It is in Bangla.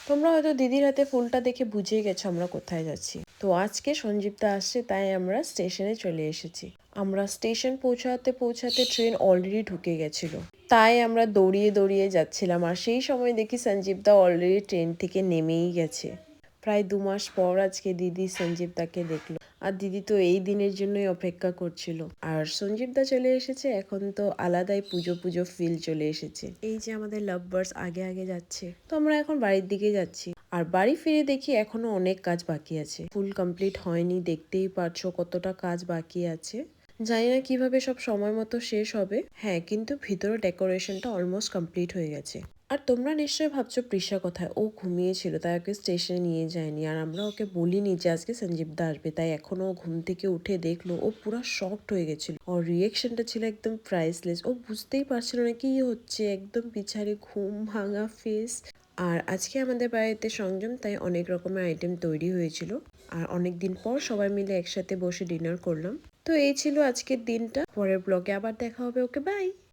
তোমরা হয়তো দিদির হাতে ফুলটা দেখে বুঝেই গেছো আমরা কোথায় যাচ্ছি। তো আজকে সঞ্জীবদা আসছে তাই আমরা স্টেশনে চলে এসেছি। আমরা স্টেশন পৌঁছাতে পৌঁছাতে ট্রেন অলরেডি ঢুকে গেছিল, তাই আমরা দৌড়িয়ে দৌড়িয়ে যাচ্ছিলাম। আর সেই সময় দেখি সঞ্জীবদা অলরেডি ট্রেন থেকে নেমেই গেছে। প্রায় 2 মাস পর আজকে দিদি সঞ্জীবদাকে দেখলো, আর দিদি তো এই দিনের জন্যই অপেক্ষা করছিল। আর সঞ্জীবদা চলে এসেছে, এখন তো আলাদাই পুজো পুজো ফিল চলে এসেছে। এই যে আমাদের লাভ বার্ডস আগে আগে যাচ্ছে, তো আমরা এখন বাড়ির দিকে যাচ্ছি। আর বাড়ি ফিরে দেখি এখনো অনেক কাজ বাকি আছে, ফুল কমপ্লিট হয়নি, দেখতেই পারছো কতটা কাজ বাকি আছে। জানি না কিভাবে সব সময় মতো শেষ হবে। হ্যাঁ, কিন্তু ভিতরে ডেকোরেশনটা অলমোস্ট কমপ্লিট হয়ে গেছে। আর তোমরা নিশ্চয়ই ভাবছো প্রিশা কোথায়, ও ঘুমিয়েছিল তাই ওকে স্টেশনে নিয়ে যায়নি। আর আমরা ওকে বলিনি যে আজকে সঞ্জীবদা আসবে, তাই এখনো ও ঘুম থেকে উঠে দেখলো, ও পুরো শকড হয়ে গেছিল। ওর রিয়েকশনটা ছিল একদম প্রাইসলেস, ও বুঝতেই পারছিল না কি হচ্ছে, একদম পিছারে ঘুম ভাঙা ফেস। আর আজকে আমাদের বাড়িতে সংযম, তাই অনেক রকমের আইটেম তৈরি হয়েছিল। আর অনেক দিন পর সবাই মিলে একসাথে বসে ডিনার করলাম। তো এই ছিল আজকের দিনটা। পরের ব্লগে আবার দেখা হবে। ওকে, বাই।